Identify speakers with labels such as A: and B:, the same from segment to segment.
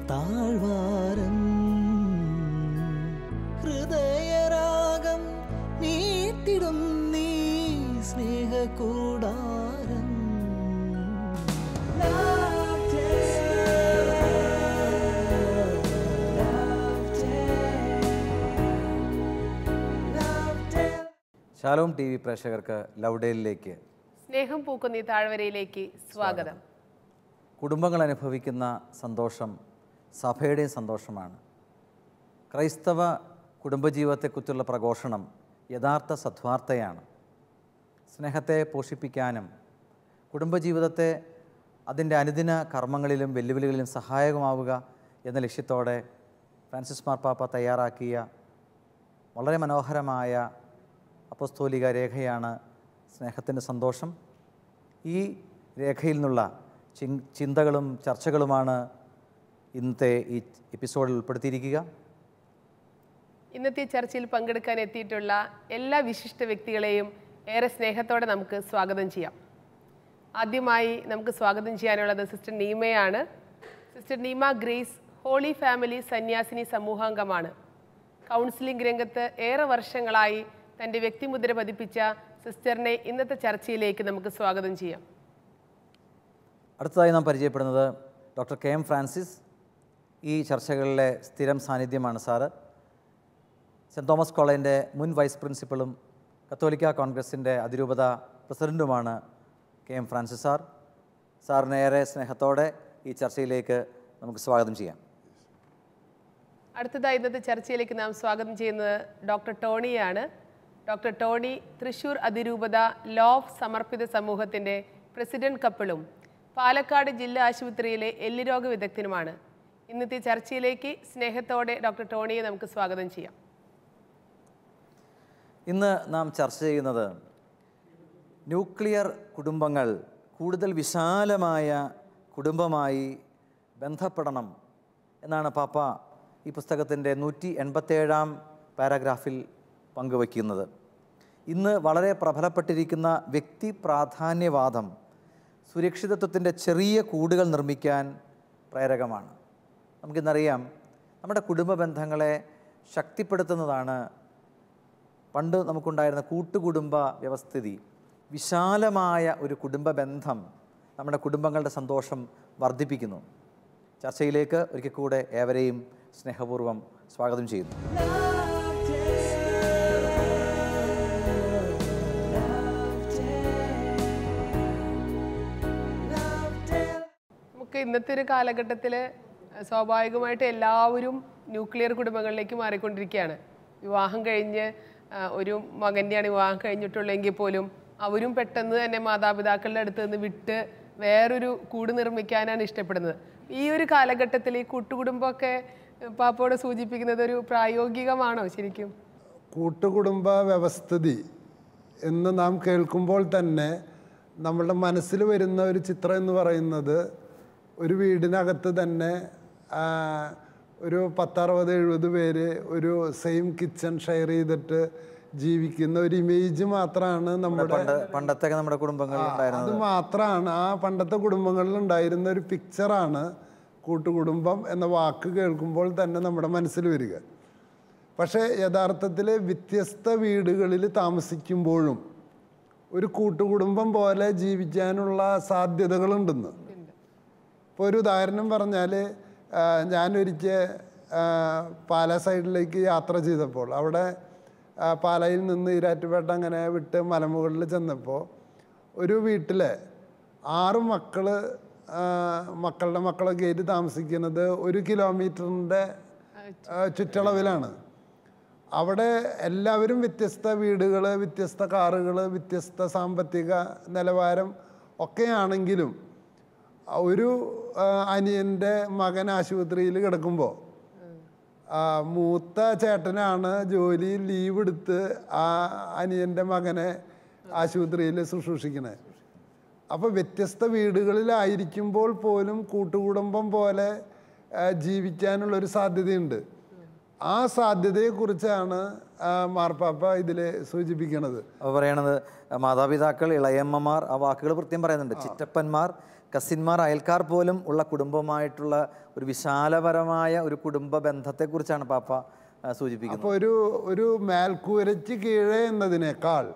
A: താഴ്വാരം ഹൃദയരാഗം നീട്ടിടും നീ സ്നേഹകൂടാരം.
B: Shalom T V പ്രേക്ഷകർക്ക് ലൗഡേലിലേക്ക്
C: സ്നേഹം പൂക്കുന്ന ഈ താഴ്വരയിലേക്ക് സ്വാഗതം.
B: കുടുംബങ്ങൾ അനുഭവിക്കുന്ന സന്തോഷം സഭയുടെയും സന്തോഷമാണ്. ക്രൈസ്തവ കുടുംബജീവിതത്തെക്കുറിച്ചുള്ള പ്രഘോഷണം യഥാർത്ഥ സദ്വാർത്തയാണ്. സ്നേഹത്തെ പോഷിപ്പിക്കാനും കുടുംബജീവിതത്തെ അതിൻ്റെ അനുദിന കർമ്മങ്ങളിലും വെല്ലുവിളികളിലും സഹായകമാവുക എന്ന ലക്ഷ്യത്തോടെ ഫ്രാൻസിസ് മാർപ്പാപ്പ തയ്യാറാക്കിയ വളരെ മനോഹരമായ അപ്പസ്തോലിക രേഖയാണ് സ്നേഹത്തിൻ്റെ സന്തോഷം. ഈ രേഖയിൽ നിന്നുള്ള ചിന്തകളും ചർച്ചകളുമാണ് ഇന്നത്തെ ഈ എപ്പിസോഡിൽ ഉൾപ്പെടുത്തിയിരിക്കുക.
C: ഇന്നത്തെ ചർച്ചയിൽ പങ്കെടുക്കാൻ എത്തിയിട്ടുള്ള എല്ലാ വിശിഷ്ട വ്യക്തികളെയും ഏറെ സ്നേഹത്തോടെ നമുക്ക് സ്വാഗതം ചെയ്യാം. ആദ്യമായി നമുക്ക് സ്വാഗതം ചെയ്യാനുള്ളത് സിസ്റ്റർ നീമയാണ്. Sister Neema Grace Holy Family സന്യാസിനി സമൂഹാംഗമാണ്. കൗൺസിലിംഗ് രംഗത്ത് ഏറെ വർഷങ്ങളായി തൻ്റെ വ്യക്തിമുദ്ര പതിപ്പിച്ച സിസ്റ്ററിനെ ഇന്നത്തെ ചർച്ചയിലേക്ക് നമുക്ക് സ്വാഗതം ചെയ്യാം.
B: അടുത്തതായി നാം പരിചയപ്പെടുന്നത് ഡോക്ടർ കെ എം ഫ്രാൻസിസ്. ഈ ചർച്ചകളിലെ സ്ഥിരം സാന്നിധ്യമാണ് സാറ്. സെൻറ്റ് തോമസ് കോളേജിൻ്റെ മുൻ വൈസ് പ്രിൻസിപ്പളും കത്തോലിക്ക കോൺഗ്രസിൻ്റെ അതിരൂപത പ്രസിഡൻറ്റുമാണ് കെ എം ഫ്രാൻസിസ് സാർ. സാറിനെ ഏറെ സ്നേഹത്തോടെ ഈ ചർച്ചയിലേക്ക് നമുക്ക് സ്വാഗതം ചെയ്യാം.
C: അടുത്തതായി ഇന്നത്തെ ചർച്ചയിലേക്ക് നാം സ്വാഗതം ചെയ്യുന്നത് ഡോക്ടർ ടോണിയാണ്. ഡോക്ടർ ടോണി തൃശ്ശൂർ അതിരൂപത ലോ ഓഫ് സമർപ്പിത സമൂഹത്തിൻ്റെ പ്രസിഡന്റ് കപ്പിളും പാലക്കാട് ജില്ലാ ആശുപത്രിയിലെ എല്ലുരോഗ വിദഗ്ധനുമാണ്. ഇന്നത്തെ ചർച്ചയിലേക്ക് സ്നേഹത്തോടെ ഡോക്ടർ ടോണിയെ നമുക്ക് സ്വാഗതം ചെയ്യാം.
B: ഇന്ന് നാം ചർച്ച ചെയ്യുന്നത് ന്യൂക്ലിയർ കുടുംബങ്ങൾ കൂടുതൽ വിശാലമായ കുടുംബമായി ബന്ധപ്പെടണം എന്നാണ് പാപ്പ ഈ പുസ്തകത്തിൻ്റെ 187 പാരാഗ്രാഫിൽ പങ്കുവയ്ക്കുന്നത്. ഇന്ന് വളരെ പ്രബലപ്പെട്ടിരിക്കുന്ന വ്യക്തി പ്രാധാന്യവാദം സുരക്ഷിതത്വത്തിൻ്റെ ചെറിയ കൂടുകൾ നിർമ്മിക്കാൻ പ്രേരകമാണ്. നമുക്കിന്നറിയാം, നമ്മുടെ കുടുംബ ബന്ധങ്ങളെ ശക്തിപ്പെടുത്തുന്നതാണ് പണ്ട് നമുക്കുണ്ടായിരുന്ന കൂട്ടുകുടുംബ വ്യവസ്ഥിതി. വിശാലമായ ഒരു കുടുംബ ബന്ധം നമ്മുടെ കുടുംബങ്ങളുടെ സന്തോഷം വർദ്ധിപ്പിക്കുന്നു. ചർച്ചയിലേക്ക് ഒരിക്കൽ കൂടെ ഏവരെയും സ്നേഹപൂർവ്വം സ്വാഗതം ചെയ്യുന്നു.
C: നമുക്ക് ഇന്നത്തെ ഒരു കാലഘട്ടത്തിൽ സ്വാഭാവികമായിട്ട് എല്ലാവരും ന്യൂക്ലിയർ കുടുംബങ്ങളിലേക്ക് മാറിക്കൊണ്ടിരിക്കുകയാണ്. വിവാഹം കഴിഞ്ഞ് ഒരു മകൻ്റെയാണ് വിവാഹം കഴിഞ്ഞിട്ടുള്ളെങ്കിൽ പോലും അവരും പെട്ടെന്ന് തന്നെ മാതാപിതാക്കളുടെ അടുത്ത് നിന്ന് വിട്ട് വേറൊരു കൂട് നിർമ്മിക്കാനാണ് ഇഷ്ടപ്പെടുന്നത്. ഈ ഒരു കാലഘട്ടത്തിൽ ഈ കൂട്ടുകുടുംബമൊക്കെ പാപ്പോട് സൂചിപ്പിക്കുന്നത് ഒരു പ്രായോഗികമാണോ ശരിക്കും?
D: കൂട്ടുകുടുംബ വ്യവസ്ഥിതി എന്ന് നാം കേൾക്കുമ്പോൾ തന്നെ നമ്മളുടെ മനസ്സിൽ വരുന്ന ഒരു ചിത്രം എന്ന് പറയുന്നത് ഒരു വീടിനകത്ത് തന്നെ ഒരു 10-60-70 പേര് ഒരു സെയിം കിച്ചൺ ഷെയർ ചെയ്തിട്ട് ജീവിക്കുന്ന ഒരു ഇമേജ് മാത്രമാണ്
B: പണ്ടത്തെ നമ്മുടെ കുടുംബങ്ങളിൽ.
D: അത് മാത്രമാണ് ആ പണ്ടത്തെ കുടുംബങ്ങളിൽ ഉണ്ടായിരുന്ന ഒരു പിക്ചറാണ് കൂട്ടുകുടുംബം എന്ന വാക്ക് കേൾക്കുമ്പോൾ തന്നെ നമ്മുടെ മനസ്സിൽ വരിക. പക്ഷേ യഥാർത്ഥത്തിൽ വ്യത്യസ്ത വീടുകളിൽ താമസിക്കുമ്പോഴും ഒരു കൂട്ടുകുടുംബം പോലെ ജീവിക്കാനുള്ള സാധ്യതകളുണ്ടെന്ന്. ഇപ്പോൾ ഒരു ഉദാഹരണം പറഞ്ഞാൽ, ഞാനൊരിക്കൽ പാലാ സൈഡിലേക്ക് യാത്ര ചെയ്തപ്പോൾ അവിടെ പാലായിൽ നിന്ന് ഈരാറ്റുപേട്ട അങ്ങനെ വിട്ട് മലമുകളിൽ ചെന്നപ്പോൾ ഒരു വീട്ടിലെ 6 മക്കളുടെ മക്കളൊക്കെ ആയിട്ട് താമസിക്കുന്നത് 1 കിലോമീറ്ററിൻ്റെ ചുറ്റളവിലാണ്. അവിടെ എല്ലാവരും വ്യത്യസ്ത വീടുകൾ, വ്യത്യസ്ത കാറുകൾ, വ്യത്യസ്ത സാമ്പത്തിക നിലവാരം ഒക്കെയാണെങ്കിലും ഒരു അനിയൻ്റെ മകൻ ആശുപത്രിയിൽ കിടക്കുമ്പോൾ മൂത്ത ചേട്ടനാണ് ജോലി ലീവ് എടുത്ത് ആ അനിയൻ്റെ മകനെ ആശുപത്രിയിൽ ശുശ്രൂഷിക്കണേ. അപ്പോൾ വ്യത്യസ്ത വീടുകളിലായിരിക്കുമ്പോൾ പോലും കൂട്ടുകുടുംബം പോലെ ജീവിക്കാനുള്ളൊരു സാധ്യതയുണ്ട്. ആ സാധ്യതയെക്കുറിച്ചാണ് മാർപ്പാപ്പ ഇതിൽ സൂചിപ്പിക്കുന്നത്.
B: അപ്പോൾ പറയണത് മാതാപിതാക്കൾ, ഇളയമ്മമാർ, ആ വാക്കുകൾ കൃത്യം പറയുന്നുണ്ട്. ചിറ്റപ്പന്മാർ, കസിന്മാർ, അയൽക്കാർ പോലും ഉള്ള കുടുംബമായിട്ടുള്ള ഒരു വിശാലപരമായ ഒരു കുടുംബ ബന്ധത്തെക്കുറിച്ചാണ് പാപ്പ സൂചിപ്പിക്കുന്നത്.
D: അപ്പോൾ ഒരു മേൽക്കൂരയ്ക്ക് കീഴേ എന്നതിനേക്കാൾ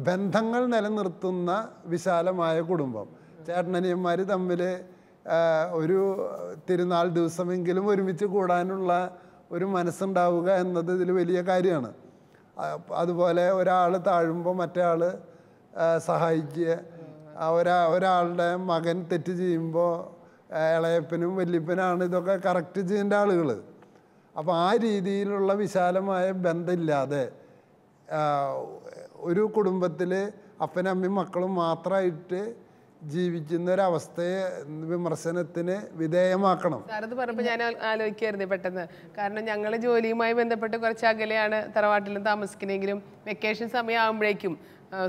D: ബന്ധങ്ങൾ നിലനിർത്തുന്ന വിശാലമായ കുടുംബം, ചേട്ടനനിയന്മാർ തമ്മിൽ ഒരു തിരുനാൾ ദിവസമെങ്കിലും ഒരുമിച്ച് കൂടാനുള്ള ഒരു മനസ്സുണ്ടാവുക എന്നത് ഇതിൽ വലിയ കാര്യമാണ്. അതുപോലെ ഒരാൾ താഴുമ്പോൾ മറ്റേ ആൾ സഹായിക്കുക, ഒരാളുടെ മകൻ തെറ്റ് ചെയ്യുമ്പോൾ ഇളയപ്പനും വല്യപ്പനാണ് ഇതൊക്കെ കറക്റ്റ് ചെയ്യേണ്ട ആളുകൾ. അപ്പോൾ ആ രീതിയിലുള്ള വിശാലമായ ബന്ധമില്ലാതെ ഒരു കുടുംബത്തിൽ അപ്പനും അമ്മയും മക്കളും മാത്രമായിട്ട് ജീവിക്കുന്ന ഒരവസ്ഥയെ വിമർശനത്തിന് വിധേയമാക്കണം.
C: സാറത് പറഞ്ഞപ്പോൾ ഞാൻ ആലോചിക്കായിരുന്നു പെട്ടെന്ന്. കാരണം ഞങ്ങൾ ജോലിയുമായി ബന്ധപ്പെട്ട് കുറച്ച് അകലെയാണ് തറവാട്ടിലും താമസിക്കുന്നതെങ്കിലും വെക്കേഷൻ സമയം ആകുമ്പോഴേക്കും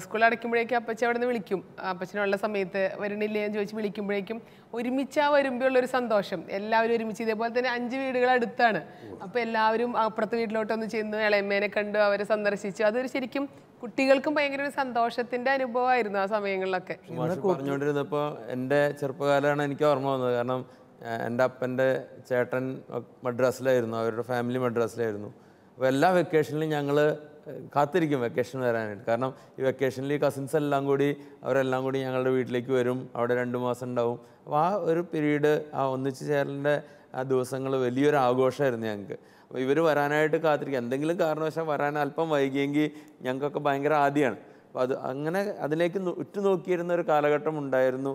C: സ്കൂൾ അടയ്ക്കുമ്പോഴേക്കും അപ്പച്ചൻ അവിടെ നിന്ന് വിളിക്കും. അപ്പച്ചനുള്ള സമയത്ത് വരണില്ലേ എന്ന് ചോദിച്ച് വിളിക്കുമ്പോഴേക്കും ഒരുമിച്ച് വരുമ്പോഴുള്ളൊരു സന്തോഷം, എല്ലാവരും ഒരുമിച്ച്. ഇതേപോലെ തന്നെ 5 വീടുകൾ അടുത്താണ്. അപ്പോൾ എല്ലാവരും അപ്പുറത്തെ വീട്ടിലോട്ടൊന്ന് ചെന്ന് ഇളയമ്മേനെ കണ്ടു, അവരെ സന്ദർശിച്ചു. അതൊരു ശരിക്കും കുട്ടികൾക്കും ഭയങ്കര ഒരു സന്തോഷത്തിൻ്റെ അനുഭവമായിരുന്നു ആ സമയങ്ങളിലൊക്കെ.
E: പറഞ്ഞുകൊണ്ടിരുന്നപ്പോൾ എൻ്റെ ചെറുപ്പകാലമാണ് എനിക്ക് ഓർമ്മ വന്നത്. കാരണം എൻ്റെ അപ്പൻ്റെ ചേട്ടൻ മദ്രാസിലായിരുന്നു, അവരുടെ ഫാമിലി മദ്രാസിലായിരുന്നു. അപ്പോൾ എല്ലാ വെക്കേഷനിലും ഞങ്ങൾ കാത്തിരിക്കും വെക്കേഷൻ വരാനായിട്ട്. കാരണം ഈ വെക്കേഷനിൽ കസിൻസ് എല്ലാം കൂടി അവരെല്ലാം കൂടി ഞങ്ങളുടെ വീട്ടിലേക്ക് വരും. അവിടെ 2 മാസം ഉണ്ടാവും. അപ്പോൾ ആ ഒരു പീരീഡ്, ആ ഒന്നിച്ച് ചേരലിൻ്റെ ആ ദിവസങ്ങൾ വലിയൊരു ആഘോഷമായിരുന്നു ഞങ്ങൾക്ക്. അപ്പോൾ ഇവർ വരാനായിട്ട് കാത്തിരിക്കുക. എന്തെങ്കിലും കാരണവശാൽ വരാൻ അല്പം വൈകിയെങ്കിൽ ഞങ്ങൾക്കൊക്കെ ഭയങ്കര ആദ്യമാണ്. അപ്പോൾ അങ്ങനെ അതിലേക്ക് ഉറ്റുനോക്കിയിരുന്ന ഒരു കാലഘട്ടം ഉണ്ടായിരുന്നു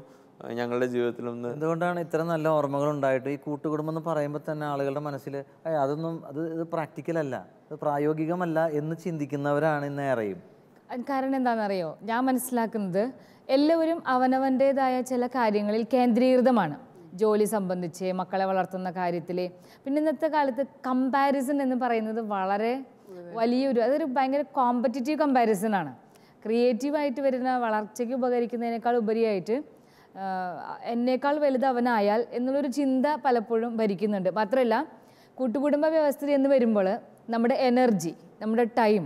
E: ഞങ്ങളുടെ ജീവിതത്തിലൊന്ന്.
B: എന്തുകൊണ്ടാണ് ഇത്ര നല്ല ഓർമ്മകൾ ഉണ്ടായിട്ട് ഈ കൂട്ടുകുടുംബം എന്ന് പറയുമ്പോൾ തന്നെ ആളുകളുടെ മനസ്സിൽ ഇത് പ്രാക്ടിക്കലല്ല, ഇത് പ്രായോഗികമല്ല എന്ന് ചിന്തിക്കുന്നവരാണ് ഇന്ന് ഏറെയും.
F: കാരണം എന്താണെന്നറിയോ, ഞാൻ മനസ്സിലാക്കുന്നത് എല്ലാവരും അവനവൻ്റേതായ ചില കാര്യങ്ങളിൽ കേന്ദ്രീകൃതമാണ്. ജോലി സംബന്ധിച്ച്, മക്കളെ വളർത്തുന്ന കാര്യത്തിൽ. പിന്നെ ഇന്നത്തെ കാലത്ത് കമ്പാരിസൺ എന്ന് പറയുന്നത് വളരെ വലിയൊരു, അതൊരു ഭയങ്കര കോമ്പറ്റിറ്റീവ് കമ്പാരിസൺ ആണ്. ക്രിയേറ്റീവായിട്ട് വരുന്ന വളർച്ചയ്ക്ക് ഉപകരിക്കുന്നതിനേക്കാൾ ഉപരിയായിട്ട് എന്നേക്കാൾ വലുത് അവനായാൽ എന്നുള്ളൊരു ചിന്ത പലപ്പോഴും ഭരിക്കുന്നുണ്ട്. മാത്രമല്ല, കൂട്ടുകുടുംബ വ്യവസ്ഥ എന്ന് വരുമ്പോൾ നമ്മുടെ എനർജി, നമ്മുടെ ടൈം,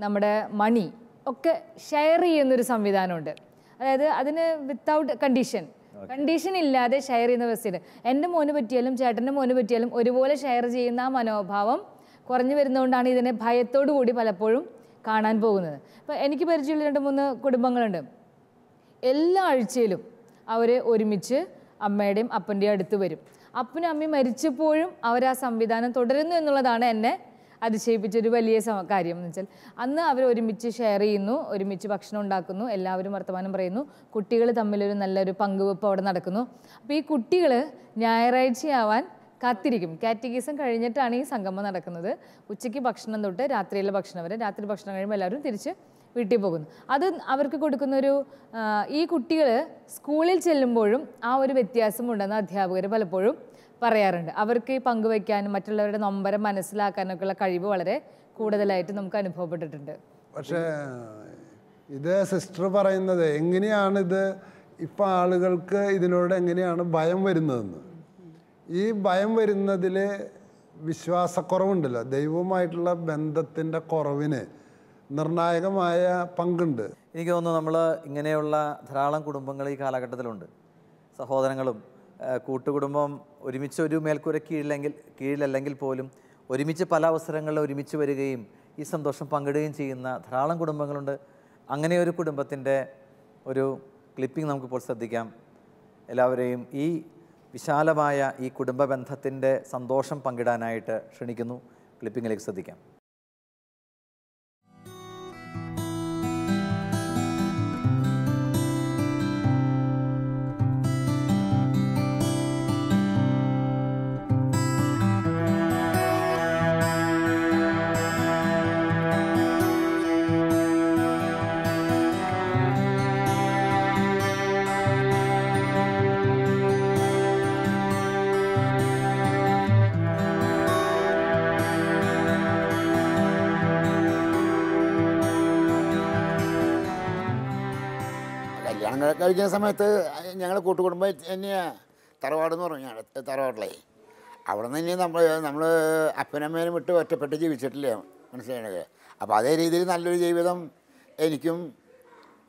F: നമ്മുടെ മണി ഒക്കെ ഷെയർ ചെയ്യുന്നൊരു സംവിധാനമുണ്ട്. അതായത് അതിന് വിത്തൗട്ട് കണ്ടീഷൻ ഇല്ലാതെ ഷെയർ ചെയ്യുന്ന വ്യവസ്ഥയുണ്ട്. എൻ്റെ മോന് പറ്റിയാലും ചേട്ടൻ്റെ മോന് പറ്റിയാലും ഒരുപോലെ ഷെയർ ചെയ്യുന്ന ആ മനോഭാവം കുറഞ്ഞു വരുന്നതുകൊണ്ടാണ് ഇതിനെ ഭയത്തോടു കൂടി പലപ്പോഴും കാണാൻ പോകുന്നത്. ഇപ്പോൾ എനിക്ക് പരിചയമുള്ള 2-3 കുടുംബങ്ങളുണ്ട്. എല്ലാ ആഴ്ചയിലും അവർ ഒരുമിച്ച് അമ്മയുടെയും അപ്പൻ്റെയും അടുത്ത് വരും. അപ്പനും അമ്മയും മരിച്ചപ്പോഴും അവർ ആ സംവിധാനം തുടരുന്നു എന്നുള്ളതാണ് എന്നെ അതിശയിപ്പിച്ചൊരു വലിയ കാര്യം. എന്ന് വെച്ചാൽ അന്ന് അവർ ഒരുമിച്ച് ഷെയർ ചെയ്യുന്നു, ഒരുമിച്ച് ഭക്ഷണം ഉണ്ടാക്കുന്നു, എല്ലാവരും വർത്തമാനം പറയുന്നു, കുട്ടികൾ തമ്മിലൊരു നല്ലൊരു പങ്കുവെപ്പ് അവിടെ നടക്കുന്നു. അപ്പോൾ ഈ കുട്ടികൾ ഞായറാഴ്ചയാവാൻ കാത്തിരിക്കും. കാറ്റഗീസം കഴിഞ്ഞിട്ടാണ് ഈ സംഗമം നടക്കുന്നത്. ഉച്ചയ്ക്ക് ഭക്ഷണം തൊട്ട് രാത്രിയിലെ ഭക്ഷണം വരെ. രാത്രി ഭക്ഷണം കഴിയുമ്പോൾ എല്ലാവരും തിരിച്ച് വീട്ടിൽ പോകുന്നു. അത് അവർക്ക് കൊടുക്കുന്നൊരു, ഈ കുട്ടികൾ സ്കൂളിൽ ചെല്ലുമ്പോഴും ആ ഒരു വ്യത്യാസമുണ്ടെന്ന് അധ്യാപകർ പലപ്പോഴും പറയാറുണ്ട്. അവർക്ക് ഈ പങ്കുവയ്ക്കാനും മറ്റുള്ളവരുടെ നൊമ്പരം മനസ്സിലാക്കാനൊക്കെയുള്ള കഴിവ് വളരെ കൂടുതലായിട്ട് നമുക്ക് അനുഭവപ്പെട്ടിട്ടുണ്ട്.
D: പക്ഷേ ഇത് സിസ്റ്റർ പറയുന്നത് എങ്ങനെയാണിത് ഇപ്പം ആളുകൾക്ക് ഇതിനോട് എങ്ങനെയാണ് ഭയം വരുന്നതെന്ന്. ഈ ഭയം വരുന്നതിൽ വിശ്വാസക്കുറവുണ്ടല്ലോ, ദൈവവുമായിട്ടുള്ള ബന്ധത്തിൻ്റെ കുറവിന് നിർണായകമായ പങ്കുണ്ട്.
B: എനിക്ക് തോന്നുന്നു നമ്മൾ ഇങ്ങനെയുള്ള ധാരാളം കുടുംബങ്ങൾ ഈ കാലഘട്ടത്തിലുണ്ട്. സഹോദരങ്ങളും കൂട്ടുകുടുംബം ഒരുമിച്ച് ഒരു മേൽക്കൂര കീഴിലല്ലെങ്കിൽ പോലും ഒരുമിച്ച് പല അവസരങ്ങളിൽ ഒരുമിച്ച് വരികയും ഈ സന്തോഷം പങ്കിടുകയും ചെയ്യുന്ന ധാരാളം കുടുംബങ്ങളുണ്ട്. അങ്ങനെ ഒരു കുടുംബത്തിൻ്റെ ഒരു ക്ലിപ്പിംഗ് നമുക്കിപ്പോൾ ശ്രദ്ധിക്കാം. എല്ലാവരെയും ഈ വിശാലമായ ഈ കുടുംബ ബന്ധത്തിൻ്റെ സന്തോഷം പങ്കിടാനായിട്ട് ക്ഷണിക്കുന്നു. ക്ലിപ്പിങ്ങിലേക്ക് ശ്രദ്ധിക്കാം.
G: കഴിക്കുന്ന സമയത്ത് ഞങ്ങൾ കൂട്ടുകുടുംബം തന്നെയാണ് തറവാടെന്ന് പറഞ്ഞു. ഞാൻ തറവാട്ടിലേ അവിടെ നിന്ന് തന്നെ നമ്മൾ അപ്പനമ്മേനും വിട്ട് ഒറ്റപ്പെട്ട് ജീവിച്ചിട്ടില്ല, മനസ്സിലായത്. അപ്പോൾ അതേ രീതിയിൽ നല്ലൊരു ജീവിതം എനിക്കും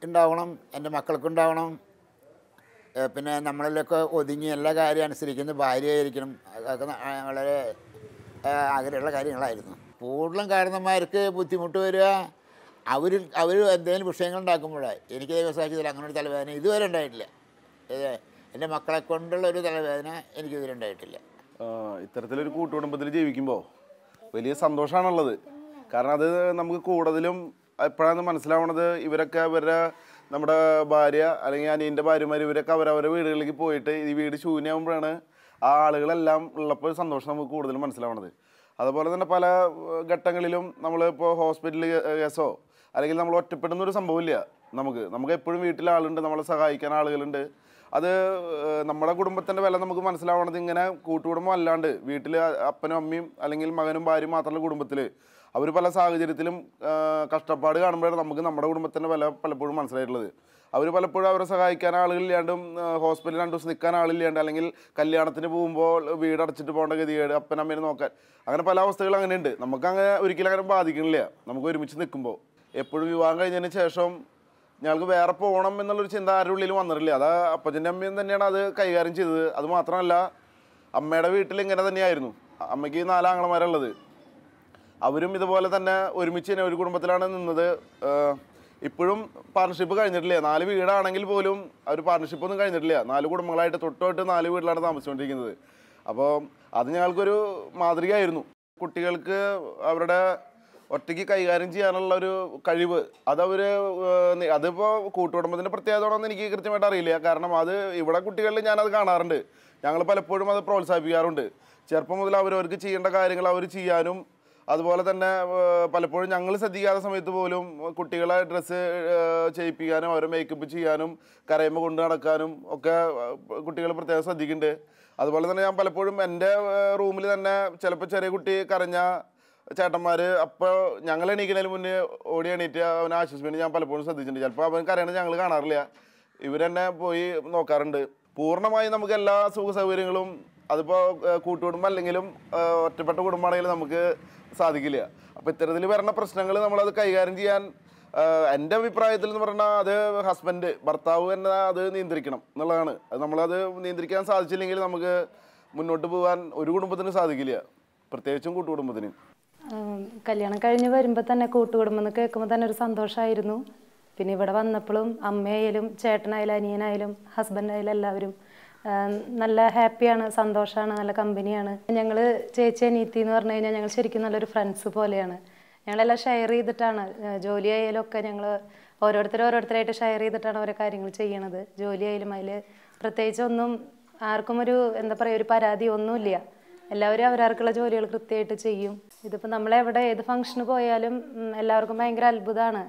G: ഉണ്ടാവണം, എൻ്റെ മക്കൾക്കും ഉണ്ടാവണം. പിന്നെ നമ്മളിലൊക്കെ ഒതുങ്ങി എല്ലാ കാര്യം അനുസരിക്കുന്ന ഭാര്യയായിരിക്കണം, അതൊക്കെ വളരെ ആഗ്രഹമുള്ള കാര്യങ്ങളായിരുന്നു. കൂടുതലും കാരണന്മാർക്ക് ബുദ്ധിമുട്ട് വരിക അവർ എന്തെങ്കിലും വിഷയങ്ങൾ ഉണ്ടാക്കുമ്പോഴാണ്. എനിക്ക് ദൈവസാക്ഷ്യത്തിൽ അങ്ങനെ ഒരു തലവേദന ഇതുവരെ ഉണ്ടായിട്ടില്ല. എൻ്റെ മക്കളെ കൊണ്ടുള്ള ഒരു തലവേദന എനിക്കിതുവരെ ഉണ്ടായിട്ടില്ല.
H: ഇത്തരത്തിലൊരു കൂട്ടുകുടുംബത്തിൽ ജീവിക്കുമ്പോൾ വലിയ സന്തോഷമാണുള്ളത്. കാരണം അത് നമുക്ക് കൂടുതലും എപ്പോഴാണ് മനസ്സിലാവണത്, ഇവരൊക്കെ നമ്മുടെ ഭാര്യ അല്ലെങ്കിൽ അനിയൻ്റെ ഭാര്യമാർ ഇവരൊക്കെ അവരവരുടെ വീടുകളിലേക്ക് പോയിട്ട് ഈ വീട് ശൂന്യമാകുമ്പോഴാണ് ആ ആളുകളെല്ലാം ഉള്ളപ്പോൾ സന്തോഷം നമുക്ക് കൂടുതലും മനസ്സിലാവണത്. അതുപോലെ തന്നെ പല ഘട്ടങ്ങളിലും നമ്മളിപ്പോൾ ഹോസ്പിറ്റൽ കേസോ അല്ലെങ്കിൽ നമ്മൾ ഒറ്റപ്പെടുന്നൊരു സംഭവമില്ല. നമുക്ക് എപ്പോഴും വീട്ടിൽ ആളുണ്ട്, നമ്മളെ സഹായിക്കാൻ ആളുകളുണ്ട്. അത് നമ്മുടെ കുടുംബത്തിൻ്റെ വില നമുക്ക് മനസ്സിലാവണത് ഇങ്ങനെ കൂട്ടുകുടുംബം അല്ലാണ്ട് വീട്ടിൽ അപ്പനും അമ്മയും അല്ലെങ്കിൽ മകനും ഭാര്യയും മാത്രമുള്ള കുടുംബത്തിൽ അവർ പല സാഹചര്യത്തിലും കഷ്ടപ്പാട് കാണുമ്പോഴാണ് നമുക്ക് നമ്മുടെ കുടുംബത്തിൻ്റെ വില പലപ്പോഴും മനസ്സിലായിട്ടുള്ളത്. അവർ പലപ്പോഴും അവരെ സഹായിക്കാൻ ആളുകളില്ലാണ്ടും ഹോസ്പിറ്റലിൽ 2 ദിവസം നിൽക്കാൻ ആളില്ലാണ്ട് അല്ലെങ്കിൽ കല്യാണത്തിന് പോകുമ്പോൾ വീടടച്ചിട്ട് പോകേണ്ട ഗതികേട്, അപ്പനമ്മേനെ നോക്കാൻ, അങ്ങനെ പല അവസ്ഥകളും അങ്ങനെയുണ്ട്. നമുക്കങ്ങനെ ഒരിക്കലും അങ്ങനെ ബാധിക്കണില്ല. നമുക്ക് ഒരുമിച്ച് നിൽക്കുമ്പോൾ എപ്പോഴും വിവാഹം കഴിഞ്ഞതിന് ശേഷം ഞങ്ങൾക്ക് വേറെ പോകണം എന്നുള്ളൊരു ചിന്ത ആരുടെ ഉള്ളിലും വന്നിട്ടില്ല. അത് അപ്പച്ചൻ്റെ അമ്മയും തന്നെയാണ് അത് കൈകാര്യം ചെയ്തത്. അത് മാത്രമല്ല അമ്മയുടെ വീട്ടിൽ ഇങ്ങനെ തന്നെയായിരുന്നു. അമ്മയ്ക്ക് 4 ആങ്ങളമാരുള്ളത്. അവരും ഇതുപോലെ തന്നെ ഒരുമിച്ച് തന്നെ ഒരു കുടുംബത്തിലാണ് നിന്നത്. ഇപ്പോഴും പാർട്ണർഷിപ്പ് കഴിഞ്ഞിട്ടില്ല. 4 വീടാണെങ്കിൽ പോലും അവർ പാർട്ണർഷിപ്പൊന്നും കഴിഞ്ഞിട്ടില്ല. 4 കുടുംബങ്ങളായിട്ട് തൊട്ട് 4 വീട്ടിലാണ് താമസിച്ചുകൊണ്ടിരിക്കുന്നത്. അപ്പോൾ അത് ഞങ്ങൾക്കൊരു മാതൃകയായിരുന്നു. കുട്ടികൾക്ക് അവരുടെ ഒറ്റയ്ക്ക് കൈകാര്യം ചെയ്യാനുള്ള ഒരു കഴിവ് അതിപ്പോൾ കൂട്ടുകുടുംബത്തിൻ്റെ പ്രത്യേകതയാണെന്ന് എനിക്ക് കൃത്യമായിട്ട് അറിയില്ല. കാരണം അത് ഇവിടെ കുട്ടികളിൽ ഞാനത് കാണാറുണ്ട്. ഞങ്ങൾ പലപ്പോഴും അത് പ്രോത്സാഹിപ്പിക്കാറുണ്ട്. ചെറുപ്പം മുതൽ അവരവർക്ക് ചെയ്യേണ്ട കാര്യങ്ങൾ അവർ ചെയ്യാനും, അതുപോലെ തന്നെ പലപ്പോഴും ഞങ്ങൾ ശ്രദ്ധിക്കാത്ത സമയത്ത് പോലും കുട്ടികളെ ഡ്രസ്സ് ചെയ്യിപ്പിക്കാനും അവരെ മേക്കപ്പ് ചെയ്യാനും കരയുമ്പോൾ കൊണ്ട് നടക്കാനും ഒക്കെ കുട്ടികൾ പ്രത്യേകം ശ്രദ്ധിക്കുന്നുണ്ട്. അതുപോലെ തന്നെ ഞാൻ പലപ്പോഴും എൻ്റെ റൂമിൽ തന്നെ ചിലപ്പോൾ ചെറിയ കുട്ടി കരഞ്ഞ ചേട്ടന്മാർ അപ്പോൾ ഞങ്ങൾ എണീക്കുന്നതിന് മുന്നേ ഓടി എണീറ്റ് അവനെ ആശ്വസിപ്പിച്ച് ഞാൻ പലപ്പോഴും ശ്രദ്ധിച്ചിട്ടുണ്ട്. ചിലപ്പോൾ അവൻ കരയണത് ഞങ്ങൾ കാണാറില്ല, ഇവരെന്നെ പോയി നോക്കാറുണ്ട്. പൂർണ്ണമായും നമുക്ക് എല്ലാ സുഖ സൗകര്യങ്ങളും അതിപ്പോൾ കൂട്ടുകുടുംബം അല്ലെങ്കിലും ഒറ്റപ്പെട്ട കുടുംബമാണെങ്കിലും നമുക്ക് സാധിക്കില്ല. അപ്പോൾ ഇത്തരത്തിൽ വരുന്ന പ്രശ്നങ്ങൾ നമ്മളത് കൈകാര്യം ചെയ്യാൻ എൻ്റെ അഭിപ്രായത്തിൽ എന്ന് പറഞ്ഞാൽ അത് ഭർത്താവ് തന്നെ അത് നിയന്ത്രിക്കണം എന്നുള്ളതാണ്. അത് നമ്മളത് നിയന്ത്രിക്കാൻ സാധിച്ചില്ലെങ്കിൽ നമുക്ക് മുന്നോട്ട് പോകാൻ ഒരു കുടുംബത്തിന് സാധിക്കില്ല, പ്രത്യേകിച്ചും കൂട്ടുകുടുംബത്തിന്.
I: കല്യാണം കഴിഞ്ഞ് വരുമ്പോൾ തന്നെ കൂട്ടുകുടുംബം എന്ന് കേൾക്കുമ്പോൾ തന്നെ ഒരു സന്തോഷമായിരുന്നു. പിന്നെ ഇവിടെ വന്നപ്പോഴും അമ്മയായാലും ചേട്ടനായാലും അനിയനായാലും ഹസ്ബൻഡായാലും എല്ലാവരും നല്ല ഹാപ്പിയാണ്, സന്തോഷമാണ്, നല്ല കമ്പനിയാണ്. ഞങ്ങൾ ചേച്ചി അനിയത്തി എന്ന് പറഞ്ഞു കഴിഞ്ഞാൽ ഞങ്ങൾ ശരിക്കും നല്ലൊരു ഫ്രണ്ട്സ് പോലെയാണ്. ഞങ്ങളെല്ലാം ഷെയർ ചെയ്തിട്ടാണ് ജോലി ആയാലും ഒക്കെ ഞങ്ങൾ ഓരോരുത്തരായിട്ട് ഷെയർ ചെയ്തിട്ടാണ് ഓരോ കാര്യങ്ങൾ ചെയ്യണത്. ജോലി ആയാലും അതിൽ പ്രത്യേകിച്ച് ഒന്നും ആർക്കും എന്താ പറയുക ഒരു പരാതി ഒന്നുമില്ല. എല്ലാവരും അവരവർക്കുള്ള ജോലികൾ കൃത്യമായിട്ട് ചെയ്യും. ഇതിപ്പോൾ നമ്മളെവിടെ ഏത് ഫംഗ്ഷന് പോയാലും എല്ലാവർക്കും ഭയങ്കര അത്ഭുതമാണ്.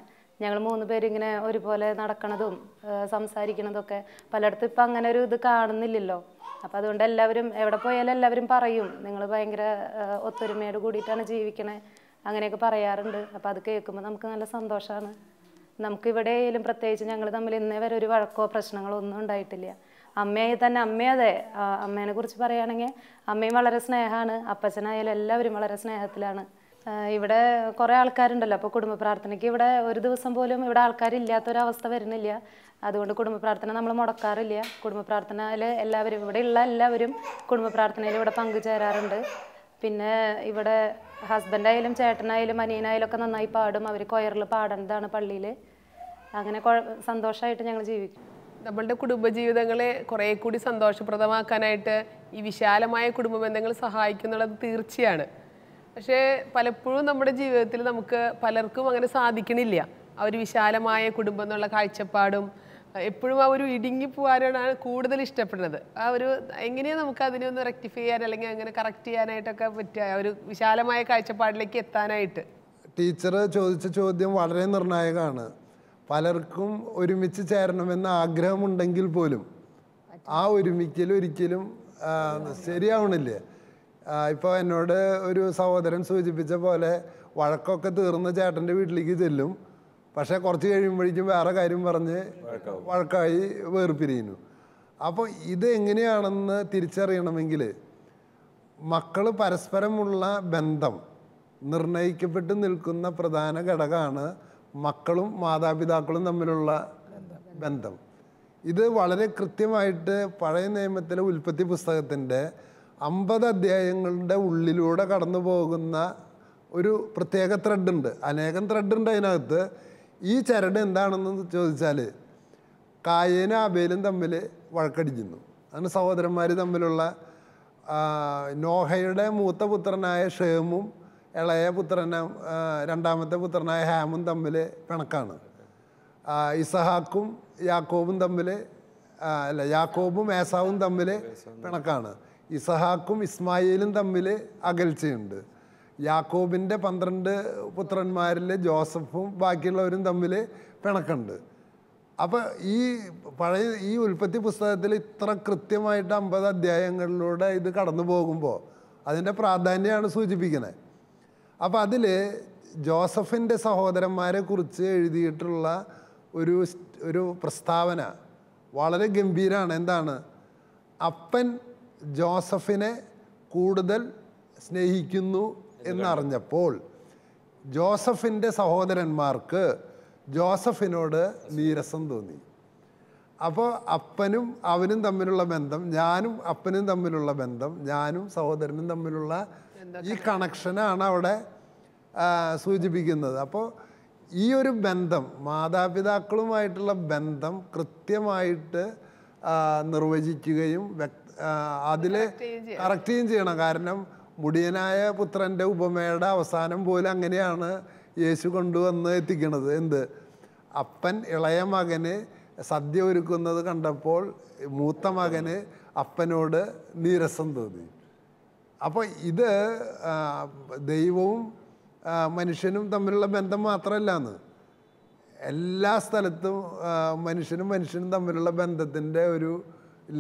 I: ഞങ്ങൾ 3 പേരും ഇങ്ങനെ ഒരുപോലെ നടക്കണതും സംസാരിക്കണതൊക്കെ പലയിടത്തും ഇപ്പം അങ്ങനെ ഒരു ഇത് കാണുന്നില്ലല്ലോ. അപ്പോൾ അതുകൊണ്ട് എല്ലാവരും എവിടെ പോയാലും എല്ലാവരും പറയും നിങ്ങൾ ഭയങ്കര ഒത്തൊരുമയോട് കൂടിയിട്ടാണ് ജീവിക്കണേ, അങ്ങനെയൊക്കെ പറയാറുണ്ട്. അപ്പോൾ അത് കേൾക്കുമ്പോൾ നമുക്ക് നല്ല സന്തോഷമാണ്. നമുക്കിവിടെ ആയാലും പ്രത്യേകിച്ച് ഞങ്ങൾ തമ്മിൽ ഇന്നേ വരെ ഒരു വഴക്കോ പ്രശ്നങ്ങളോ ഒന്നും ഉണ്ടായിട്ടില്ല. അമ്മയെ തന്നെ അതെ അമ്മേനെ കുറിച്ച് പറയുകയാണെങ്കിൽ അമ്മയും വളരെ സ്നേഹമാണ്, അപ്പച്ചനായാലും എല്ലാവരും വളരെ സ്നേഹത്തിലാണ്. ഇവിടെ കുറേ ആൾക്കാരുണ്ടല്ലോ, അപ്പോൾ കുടുംബ പ്രാർത്ഥനയ്ക്ക് ഇവിടെ ഒരു ദിവസം പോലും ഇവിടെ ആൾക്കാരില്ലാത്തൊരവസ്ഥ വരുന്നില്ല. അതുകൊണ്ട് കുടുംബ പ്രാർത്ഥന നമ്മൾ മുടക്കാറില്ല. കുടുംബ പ്രാർത്ഥനയിൽ എല്ലാവരും ഇവിടെയുള്ള എല്ലാവരും കുടുംബ പ്രാർത്ഥനയിൽ ഇവിടെ പങ്കുചേരാറുണ്ട്. പിന്നെ ഇവിടെ ഹസ്ബൻഡായാലും ചേട്ടനായാലും അനിയനായാലും ഒക്കെ നന്നായി പാടും. അവർ കൊയറിൽ പാടേണ്ടതാണ് പള്ളിയിൽ. അങ്ങനെ സന്തോഷമായിട്ട് ഞങ്ങൾ ജീവിക്കും.
C: നമ്മളുടെ കുടുംബജീവിതങ്ങളെ കുറേ കൂടി സന്തോഷപ്രദമാക്കാനായിട്ട് ഈ വിശാലമായ കുടുംബ ബന്ധങ്ങൾ സഹായിക്കുന്നുള്ളത് തീർച്ചയാണ്. പക്ഷേ പലപ്പോഴും നമ്മുടെ ജീവിതത്തിൽ നമുക്ക് പലർക്കും അങ്ങനെ സാധിക്കണില്ല. ആ ഒരു വിശാലമായ കുടുംബം എന്നുള്ള കാഴ്ചപ്പാടും എപ്പോഴും ആ ഒരു ഇടുങ്ങി പോകാനാണ് കൂടുതൽ ഇഷ്ടപ്പെടുന്നത്. ആ ഒരു എങ്ങനെയാണ് നമുക്ക് അതിനെ ഒന്ന് റെക്ടിഫൈ ചെയ്യാൻ അല്ലെങ്കിൽ അങ്ങനെ കറക്റ്റ് ചെയ്യാനായിട്ടൊക്കെ പറ്റുക, ഒരു വിശാലമായ കാഴ്ചപ്പാടിലേക്ക് എത്താനായിട്ട്?
D: ടീച്ചർ ചോദിച്ച ചോദ്യം വളരെ നിർണായകമാണ്. പലർക്കും ഒരുമിച്ച് ചേരണമെന്ന ആഗ്രഹമുണ്ടെങ്കിൽ പോലും ആ ഒരുമിക്കൽ ഒരിക്കലും ശരിയാവണില്ല. ഇപ്പോൾ എന്നോട് ഒരു സഹോദരൻ സൂചിപ്പിച്ച പോലെ വഴക്കൊക്കെ തീർന്ന ചേട്ടൻ്റെ വീട്ടിലേക്ക് ചെല്ലും, പക്ഷേ കുറച്ച് കഴിയുമ്പോഴേക്കും വേറെ കാര്യം പറഞ്ഞ് വഴക്കായി വേർപിരിയുന്നു. അപ്പോൾ ഇത് എങ്ങനെയാണെന്ന് തിരിച്ചറിയണമെങ്കിൽ മക്കൾ പരസ്പരമുള്ള ബന്ധം നിർണയിക്കപ്പെട്ട് നിൽക്കുന്ന പ്രധാന ഘടകമാണ് മക്കളും മാതാപിതാക്കളും തമ്മിലുള്ള ബന്ധം. ഇത് വളരെ കൃത്യമായിട്ട് പഴയ നിയമത്തിലെ ഉൽപ്പത്തി പുസ്തകത്തിൻ്റെ 50 അധ്യായങ്ങളുടെ ഉള്ളിലൂടെ കടന്നു പോകുന്ന ഒരു പ്രത്യേക ത്രെഡുണ്ട്. അനേകം ത്രെഡുണ്ട് അതിനകത്ത്. ഈ ചരട് എന്താണെന്ന് ചോദിച്ചാൽ കായേനും ആബേലും തമ്മിൽ വഴക്കടിക്കുന്നു. അങ്ങനെ സഹോദരന്മാർ തമ്മിലുള്ള നോഹയുടെ മൂത്ത പുത്രനായ ഷേമും ഇളയ രണ്ടാമത്തെ പുത്രനായ ഹാമും തമ്മിൽ പിണക്കാണ്. ഇസഹാക്കും യാക്കോബും തമ്മിൽ യാക്കോബും ഏസാവും തമ്മിൽ പിണക്കാണ്. ഇസഹാക്കും ഇസ്മായിലും തമ്മിൽ അകൽച്ചയുണ്ട്. യാക്കോബിൻ്റെ 12 പുത്രന്മാരിൽ ജോസഫും ബാക്കിയുള്ളവരും തമ്മിൽ പിണക്കുണ്ട്. അപ്പോൾ ഈ ഉൽപ്പത്തി പുസ്തകത്തിൽ ഇത്ര കൃത്യമായിട്ട് 50 അധ്യായങ്ങളിലൂടെ ഇത് കടന്നു പോകുമ്പോൾ അതിൻ്റെ പ്രാധാന്യമാണ് സൂചിപ്പിക്കുന്നത്. അപ്പോൾ അതിൽ ജോസഫിൻ്റെ സഹോദരന്മാരെ കുറിച്ച് എഴുതിയിട്ടുള്ള ഒരു പ്രസ്താവന വളരെ ഗംഭീരമാണ്. എന്താണ്? അപ്പൻ ജോസഫിനെ കൂടുതൽ സ്നേഹിക്കുന്നു എന്നറിഞ്ഞപ്പോൾ ജോസഫിൻ്റെ സഹോദരന്മാർക്ക് ജോസഫിനോട് നീരസം തോന്നി. അപ്പോൾ അപ്പനും അവനും തമ്മിലുള്ള ബന്ധം, ഞാനും അപ്പനും തമ്മിലുള്ള ബന്ധം, ഞാനും സഹോദരനും തമ്മിലുള്ള ഈ കണക്ഷനാണ് അവിടെ സൂചിപ്പിക്കുന്നത്. അപ്പോൾ ഈ ഒരു ബന്ധം, മാതാപിതാക്കളുമായിട്ടുള്ള ബന്ധം കൃത്യമായിട്ട് നിർവചിക്കുകയും അതിൽ കറക്റ്റ് ചെയ്യണം. കാരണം മുടിയനായ പുത്രൻ്റെ ഉപമയുടെ അവസാനം പോലെ അങ്ങനെയാണ് യേശു കൊണ്ടുവന്ന് എത്തിക്കണത്. എന്ത്? അപ്പൻ ഇളയ മകന് സദ്യ ഒരുക്കുന്നത് കണ്ടപ്പോൾ മൂത്ത മകന് അപ്പനോട് നീരസം തോന്നി. അപ്പോൾ ഇത് ദൈവവും മനുഷ്യനും തമ്മിലുള്ള ബന്ധം മാത്രമല്ലാന്ന്, എല്ലാ സ്ഥലത്തും മനുഷ്യനും തമ്മിലുള്ള ബന്ധത്തിൻ്റെ ഒരു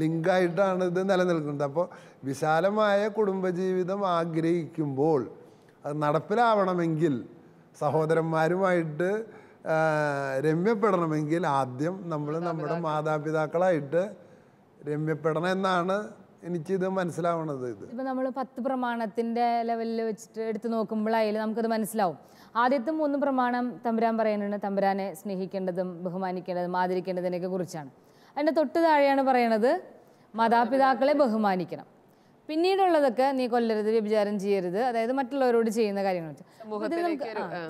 D: ലിങ്കായിട്ടാണ് ഇത് നിലനിൽക്കുന്നത്. അപ്പോൾ വിശാലമായ കുടുംബജീവിതം ആഗ്രഹിക്കുമ്പോൾ അത് നടപ്പിലാവണമെങ്കിൽ, സഹോദരന്മാരുമായിട്ട് രമ്യപ്പെടണമെങ്കിൽ ആദ്യം നമ്മൾ നമ്മുടെ മാതാപിതാക്കളായിട്ട് രമ്യപ്പെടണം എന്നാണ് എനിക്കിത് മനസ്സിലാവണത്.
F: ഇപ്പം നമ്മൾ 10 പ്രമാണത്തിൻ്റെ ലെവലിൽ വെച്ചിട്ട് എടുത്ത് നോക്കുമ്പോഴായാലും നമുക്കത് മനസ്സിലാവും. ആദ്യത്തെ 3 പ്രമാണം തമ്പുരാൻ പറയുന്നുണ്ട്, തമ്പുരാനെ സ്നേഹിക്കേണ്ടതും ബഹുമാനിക്കേണ്ടതും ആദരിക്കേണ്ടതിനെയൊക്കെ കുറിച്ചാണ്. അതിൻ്റെ തൊട്ട് താഴെയാണ് പറയണത് മാതാപിതാക്കളെ ബഹുമാനിക്കണം. പിന്നീടുള്ളതൊക്കെ നീ കൊല്ലരുത്, വ്യഭിചാരം ചെയ്യരുത്, അതായത് മറ്റുള്ളവരോട് ചെയ്യുന്ന കാര്യങ്ങൾ.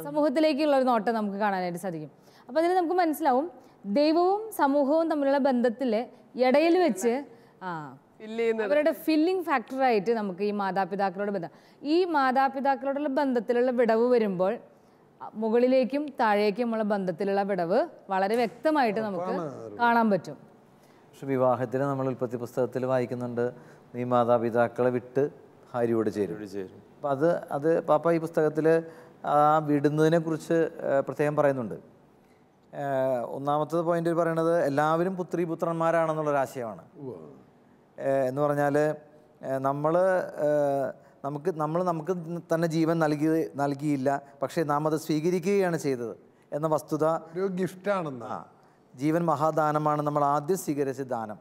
F: സമൂഹത്തിലേക്കുള്ള ഒരു നോട്ടം നമുക്ക് കാണാനായിട്ട് സാധിക്കും. അപ്പോൾ അതിൽ നമുക്ക് മനസ്സിലാവും ദൈവവും സമൂഹവും തമ്മിലുള്ള ബന്ധത്തിൽ ഇടയിൽ വെച്ച് അവരുടെ ഫില്ലിംഗ് ഫാക്ടറായിട്ട് നമുക്ക് ഈ മാതാപിതാക്കളോട് ബന്ധം, ഈ മാതാപിതാക്കളോടുള്ള ബന്ധത്തിലുള്ള വിടവ് വരുമ്പോൾ മുകളിലേക്കും താഴേക്കുമുള്ള ബന്ധത്തിലുള്ള വിടവ് വളരെ വ്യക്തമായിട്ട് നമുക്ക് കാണാൻ പറ്റും.
B: പക്ഷെ വിവാഹത്തിൽ നമ്മൾ ഉൽപ്പത്തി പുസ്തകത്തിൽ വായിക്കുന്നുണ്ട്, നീ മാതാപിതാക്കളെ വിട്ട് ഭാര്യയോട് ചേരും. അപ്പം അത് പാപ്പ ഈ പുസ്തകത്തിൽ വിടുന്നതിനെ കുറിച്ച് പ്രത്യേകം പറയുന്നുണ്ട്. ഒന്നാമത്തെ പോയിന്റ് പറയണത് എല്ലാവരും പുത്രന്മാരാണെന്നുള്ളൊരാശയമാണ്. എന്ന് പറഞ്ഞാൽ നമുക്ക് തന്നെ ജീവൻ നൽകിയില്ല, പക്ഷേ നാം അത് സ്വീകരിക്കുകയാണ് ചെയ്തത് എന്ന വസ്തുത
D: ഒരു ഗിഫ്റ്റാണെന്ന്.
B: ജീവൻ മഹാദാനമാണ് നമ്മൾ ആദ്യം സ്വീകരിച്ച ദാനം.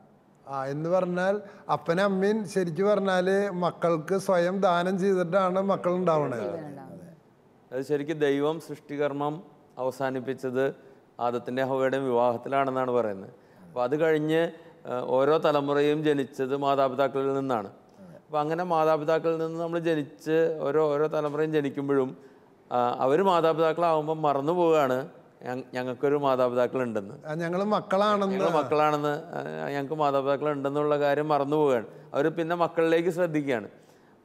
D: എന്ന് പറഞ്ഞാൽ അപ്പനും അമ്മയും ശരിക്കും പറഞ്ഞാൽ മക്കൾക്ക് സ്വയം ദാനം ചെയ്തിട്ടാണ് മക്കൾ ഉണ്ടാവണത്.
E: അത് ശരിക്കും ദൈവം സൃഷ്ടികർമ്മം അവസാനിപ്പിച്ചത് ആദത്തിൻ്റെ ഹവ്വയുടെയും വിവാഹത്തിലാണെന്നാണ് പറയുന്നത്. അപ്പോൾ അത് കഴിഞ്ഞ് ഓരോ തലമുറയും ജനിച്ചത് മാതാപിതാക്കളിൽ നിന്നാണ്. അപ്പോൾ അങ്ങനെ മാതാപിതാക്കളിൽ നിന്ന് നമ്മൾ ജനിച്ച് ഓരോ തലമുറയും ജനിക്കുമ്പോഴും അവർ മാതാപിതാക്കളാവുമ്പോൾ മറന്നു പോവുകയാണ് ഞങ്ങൾക്കൊരു മാതാപിതാക്കളുണ്ടെന്ന്,
D: ഞങ്ങൾ മക്കളാണെന്ന്
E: ഞങ്ങൾക്ക് മാതാപിതാക്കളുണ്ടെന്നുള്ള കാര്യം മറന്നു പോവുകയാണ്. അവർ പിന്നെ മക്കളിലേക്ക് ശ്രദ്ധിക്കുകയാണ്.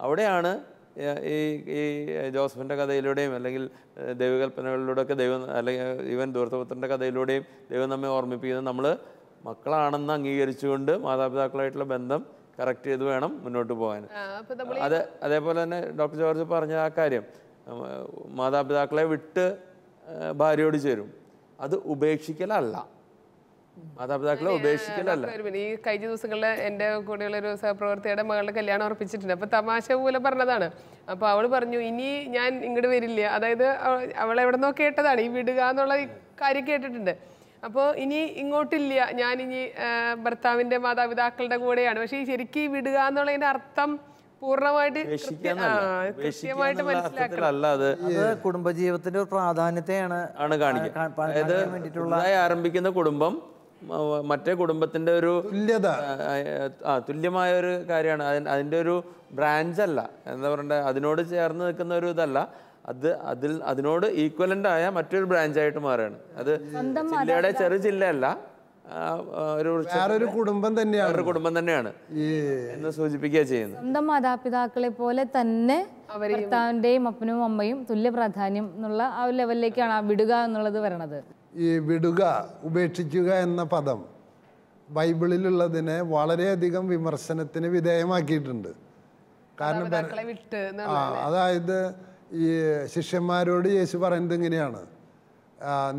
E: അവിടെയാണ് ഈ ജോസഫിൻ്റെ കഥയിലൂടെയും അല്ലെങ്കിൽ ദൈവകൽപ്പനകളിലൂടെയൊക്കെ ദൈവം, അല്ലെങ്കിൽ ഈവൻ ധൂർത്തപുത്രൻ്റെ കഥയിലൂടെയും ദൈവം നമ്മെ ഓർമ്മിപ്പിക്കുന്നത് നമ്മൾ മക്കളാണെന്ന് അംഗീകരിച്ചുകൊണ്ട് മാതാപിതാക്കളായിട്ടുള്ള ബന്ധം കറക്റ്റ് ചെയ്ത് വേണം മുന്നോട്ട് പോകാൻ. അതേപോലെ തന്നെ ഡോക്ടർ ജോർജ് പറഞ്ഞ ആ കാര്യം, മാതാപിതാക്കളെ വിട്ട് ഭാര്യയോട് ചേരും, അത് ഉപേക്ഷിക്കലല്ല, മാതാപിതാക്കളെ ഉപേക്ഷിക്കലല്ല.
C: ഈ കഴിഞ്ഞ ദിവസങ്ങളിൽ എൻ്റെ കൂടെയുള്ള ഒരു സഹപ്രവർത്തകയുടെ മകളുടെ കല്യാണം ഉറപ്പിച്ചിട്ടുണ്ട്. അപ്പോൾ തമാശ പോലെ പറഞ്ഞതാണ്. അപ്പോൾ അവൾ പറഞ്ഞു, ഇനി ഞാൻ ഇങ്ങോട്ട് വരില്ല. അതായത് അവൾ എവിടെ നിന്നോ കേട്ടതാണ് ഈ വിടുക എന്നുള്ള കാര്യം കേട്ടിട്ടുണ്ട്. അപ്പോൾ ഇനി ഇങ്ങോട്ടില്ല, ഞാനിനി ഭർത്താവിൻ്റെ മാതാപിതാക്കളുടെ കൂടെയാണ്. പക്ഷേ ശരിക്കും ഈ വിടുക എന്നുള്ളതിൻ്റെ അർത്ഥം പൂർണ്ണമായിട്ട് കൃത്യമായിട്ട് മനസ്സിലാക്കണം.
B: അത് കുടുംബജീവിതത്തിന്റെ ഒരു പ്രാധാന്യത്തെയാണ്
E: കാണിക്കുന്നത്. ആരംഭിക്കുന്ന കുടുംബം മറ്റേ കുടുംബത്തിൻ്റെ ഒരു
D: തുല്യത
E: തുല്യമായ ഒരു കാര്യമാണ്. അതിൻ്റെ ഒരു ബ്രാഞ്ചല്ല, എന്താ പറയണ്ടേ, അതിനോട് ചേർന്ന് നിൽക്കുന്ന ഒരു ഇതല്ല, അതിനോട് ഈക്വലൻ്റ് ആയ മറ്റൊരു ബ്രാഞ്ചായിട്ട് മാറുകയാണ്. അത് ജില്ലയുടെ ചെറു ജില്ലയല്ല,
D: വേറൊരു കുടുംബം
E: തന്നെയാണ് എന്ന് സൂചിപ്പിക്കുക ചെയ്യുന്നത്.
F: സ്വന്തം മാതാപിതാക്കളെ പോലെ തന്നെ ഭർത്താവിൻ്റെയും അപ്പനും അമ്മയും തുല്യ പ്രാധാന്യം എന്നുള്ള ആ ഒരു ലെവലിലേക്കാണ് ആ വിടുക എന്നുള്ളത് വരണത്.
D: ഈ വിടുക, ഉപേക്ഷിക്കുക എന്ന പദം ബൈബിളിലുള്ളതിനെ വളരെയധികം വിമർശനത്തിന് വിധേയമാക്കിയിട്ടുണ്ട്. കാരണം അതായത് ഈ ശിഷ്യന്മാരോട് യേശു പറയുന്നത് ഇങ്ങനെയാണ്: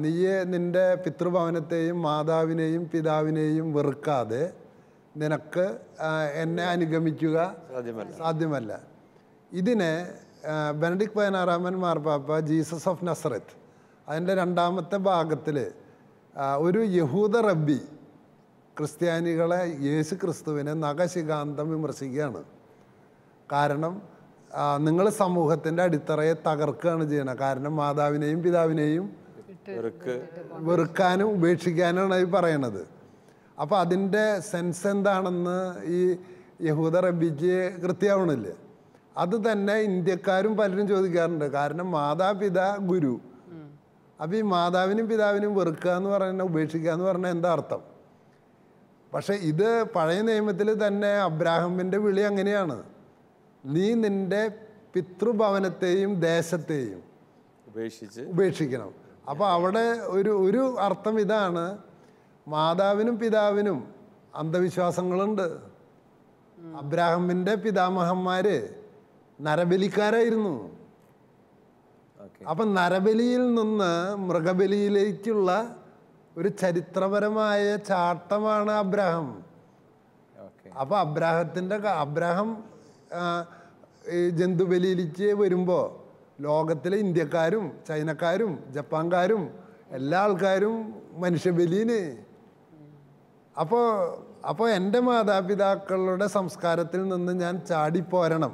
D: നീ നിൻ്റെ പിതൃഭവനത്തെയും മാതാവിനെയും പിതാവിനെയും വെറുക്കാതെ നിനക്ക് എന്നെ അനുഗമിക്കുക സാധ്യമല്ല. ഇതിനെ ബെനഡിക്ട് 16 മാർപ്പാപ്പ ജീസസ് ഓഫ് നസറത്ത് അതിൻ്റെ 2ാമത്തെ ഭാഗത്തിൽ ഒരു യഹൂദ റബ്ബി ക്രിസ്ത്യാനികളെ, യേശു ക്രിസ്തുവിനെ നഖശികാന്തം വിമർശിക്കുകയാണ്. കാരണം നിങ്ങൾ സമൂഹത്തിൻ്റെ അടിത്തറയെ തകർക്കുകയാണ് ചെയ്യണത്. കാരണം മാതാവിനെയും പിതാവിനെയും വെറുക്കാനും ഉപേക്ഷിക്കാനാണ് ഈ പറയണത്. അപ്പോൾ അതിൻ്റെ സെൻസ് എന്താണെന്ന് ഈ യഹൂദ റബ്ബിക്ക് കൃത്യമാവണില്ല. അത് തന്നെ ഇന്ത്യക്കാരും പലരും ചോദിക്കാറുണ്ട്. കാരണം മാതാപിതാ ഗുരു. അപ്പോൾ ഈ മാതാവിനും പിതാവിനും വെറുക്കുക എന്ന് പറഞ്ഞാൽ, ഉപേക്ഷിക്കുക എന്ന് പറഞ്ഞാൽ എന്താ അർത്ഥം? പക്ഷെ ഇത് പഴയ നിയമത്തിൽ തന്നെ അബ്രാഹമിൻ്റെ വിളി അങ്ങനെയാണ്: നീ നിൻ്റെ പിതൃഭവനത്തെയും ദേശത്തെയും ഉപേക്ഷിക്കണം. അപ്പോൾ അവിടെ ഒരു അർത്ഥം ഇതാണ്: മാതാവിനും പിതാവിനും അന്ധവിശ്വാസങ്ങളുണ്ട്. അബ്രാഹമിൻ്റെ പിതാമഹന്മാര് നരബലിക്കാരായിരുന്നു. അപ്പം നരബലിയിൽ നിന്ന് മൃഗബലിയിലേക്കുള്ള ഒരു ചരിത്രപരമായ ചാട്ടമാണ് അബ്രാഹം. അപ്പോൾ അബ്രാഹം ഈ ജന്തുബലിയിലേക്ക് വരുമ്പോൾ ലോകത്തിലെ ഇന്ത്യക്കാരും ചൈനക്കാരും ജപ്പാൻകാരും എല്ലാ ആൾക്കാരും മനുഷ്യബലിന്. അപ്പോൾ എൻ്റെ മാതാപിതാക്കളുടെ സംസ്കാരത്തിൽ നിന്ന് ഞാൻ ചാടിപ്പോരണം.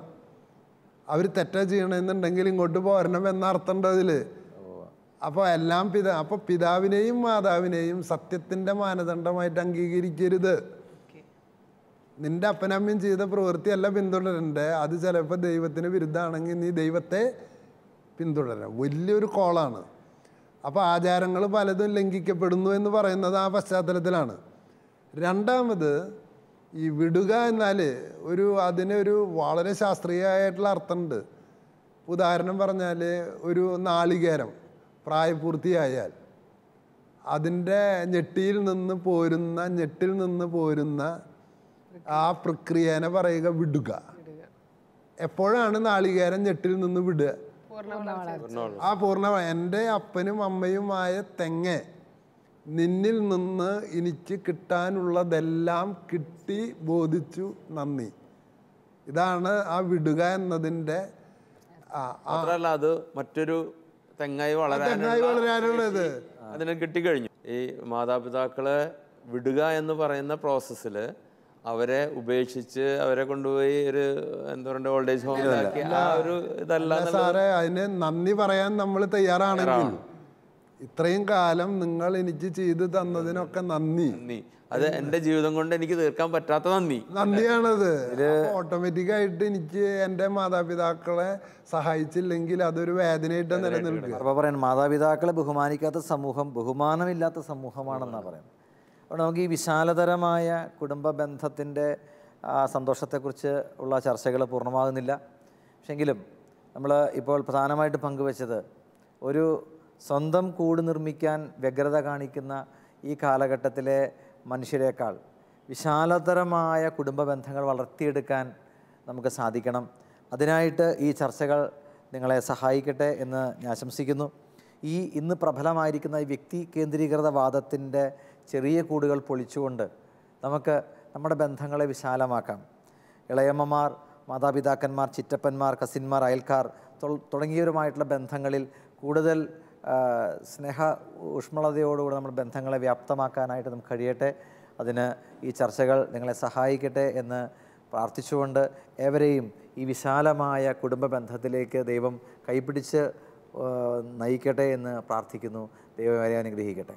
D: അവർ തെറ്റാ ചെയ്യണമെന്നുണ്ടെങ്കിൽ ഇങ്ങോട്ട് പോരണം എന്നർത്ഥമുണ്ട് അതിൽ. അപ്പോൾ അപ്പോൾ പിതാവിനെയും മാതാവിനെയും സത്യത്തിൻ്റെ മാനദണ്ഡമായിട്ട് അംഗീകരിക്കരുത്. നിൻ്റെ അപ്പനമ്മയും ചെയ്ത പ്രവൃത്തിയല്ല പിന്തുടരണ്ടേ. അത് ചിലപ്പോൾ ദൈവത്തിന് വിരുദ്ധമാണെങ്കിൽ നീ ദൈവത്തെ പിന്തുടരണം. വലിയൊരു കോളാണ്. അപ്പോൾ ആചാരങ്ങൾ പലതും ലംഘിക്കപ്പെടുന്നു എന്ന് പറയുന്നത് ആ പശ്ചാത്തലത്തിലാണ്. രണ്ടാമത്, ഈ വിടുക എന്നാൽ അതിനൊരു വളരെ ശാസ്ത്രീയമായിട്ടുള്ള അർത്ഥമുണ്ട്. ഉദാഹരണം പറഞ്ഞാൽ, ഒരു നാളികേരം പ്രായപൂർത്തിയായാൽ അതിൻ്റെ ഞെട്ടിൽ നിന്ന് പോരുന്ന ആ പ്രക്രിയനെ പറയുക വിടുക. എപ്പോഴാണ് നാളികേരം ഞെട്ടിൽ നിന്ന് വിടുക? ആ പൂർണ്ണ. എൻ്റെ അപ്പനും അമ്മയുമായ തെങ്ങ്, നിന്നിൽ നിന്ന് എനിക്ക് കിട്ടാനുള്ളതെല്ലാം കിട്ടി, ബോധിച്ചു, നന്ദി. ഇതാണ് ആ വിടുക എന്നതിൻ്റെ.
E: മാത്രമല്ല, അത് മറ്റൊരു തെങ്ങായി വളരാനുള്ളത് അതിന് കിട്ടിക്കഴിഞ്ഞു. ഈ മാതാപിതാക്കളെ വിടുക എന്ന് പറയുന്ന പ്രോസസ്സിൽ അവരെ ഉപേക്ഷിച്ച് അവരെ കൊണ്ടുപോയി ഒരു എന്താ പറയുക ഓൾഡ് ഏജ് ഹോമിലാക്കി ആ ഒരു ഇതല്ല
D: സാറേ. അതിന് നന്ദി പറയാൻ നമ്മൾ തയ്യാറാണെങ്കിൽ, ഇത്രയും കാലം നിങ്ങൾ എനിക്ക് ചെയ്തു തന്നതിനൊക്കെ നന്ദി.
E: അത് എൻ്റെ ജീവിതം കൊണ്ട് എനിക്ക് തീർക്കാൻ പറ്റാത്ത
D: നന്ദിയാണത്. ഓട്ടോമാറ്റിക്കായിട്ട് എനിക്ക് എൻ്റെ മാതാപിതാക്കളെ സഹായിച്ചില്ലെങ്കിൽ അതൊരു വേദനയായിട്ട് നിലനിൽക്കുക.
B: അപ്പോൾ പറയാൻ മാതാപിതാക്കളെ ബഹുമാനിക്കാത്ത സമൂഹം ബഹുമാനമില്ലാത്ത സമൂഹമാണെന്നാണ് പറയുന്നത്. അപ്പോൾ നമുക്ക് ഈ വിശാലതരമായ കുടുംബ ബന്ധത്തിൻ്റെ സന്തോഷത്തെക്കുറിച്ച് ഉള്ള ചർച്ചകൾ പൂർണ്ണമാകുന്നില്ല. പക്ഷെങ്കിലും നമ്മൾ ഇപ്പോൾ പ്രധാനമായിട്ട് പങ്കുവച്ചത് ഒരു സ്വന്തം കൂട് നിർമ്മിക്കാൻ വ്യഗ്രത കാണിക്കുന്ന ഈ കാലഘട്ടത്തിലെ മനുഷ്യരെക്കാൾ വിശാലതരമായ കുടുംബ ബന്ധങ്ങൾ വളർത്തിയെടുക്കാൻ നമുക്ക് സാധിക്കണം. അതിനായിട്ട് ഈ ചർച്ചകൾ നിങ്ങളെ സഹായിക്കട്ടെ എന്ന് ഞാൻ ആശംസിക്കുന്നു. ഇന്ന് പ്രബലമായിരിക്കുന്ന ഈ വ്യക്തി കേന്ദ്രീകൃത വാദത്തിൻ്റെ ചെറിയ കൂടുകൾ പൊളിച്ചുകൊണ്ട് നമുക്ക് നമ്മുടെ ബന്ധങ്ങളെ വിശാലമാക്കാം. ഇളയമ്മമാർ, മാതാപിതാക്കന്മാർ, ചിറ്റപ്പന്മാർ, കസിന്മാർ, അയൽക്കാർ തുടങ്ങിയവരുമായിട്ടുള്ള ബന്ധങ്ങളിൽ കൂടുതൽ സ്നേഹ ഊഷ്മളതയോടുകൂടി നമ്മൾ ബന്ധങ്ങളെ വ്യാപ്തമാക്കാനായിട്ട് നമുക്ക് കഴിയട്ടെ. അതിന് ഈ ചർച്ചകൾ നിങ്ങളെ സഹായിക്കട്ടെ എന്ന് പ്രാർത്ഥിച്ചുകൊണ്ട് ഏവരെയും ഈ വിശാലമായ കുടുംബ ബന്ധത്തിലേക്ക് ദൈവം കൈപിടിച്ച് നയിക്കട്ടെ എന്ന് പ്രാർത്ഥിക്കുന്നു. ദൈവം അവരെ അനുഗ്രഹിക്കട്ടെ.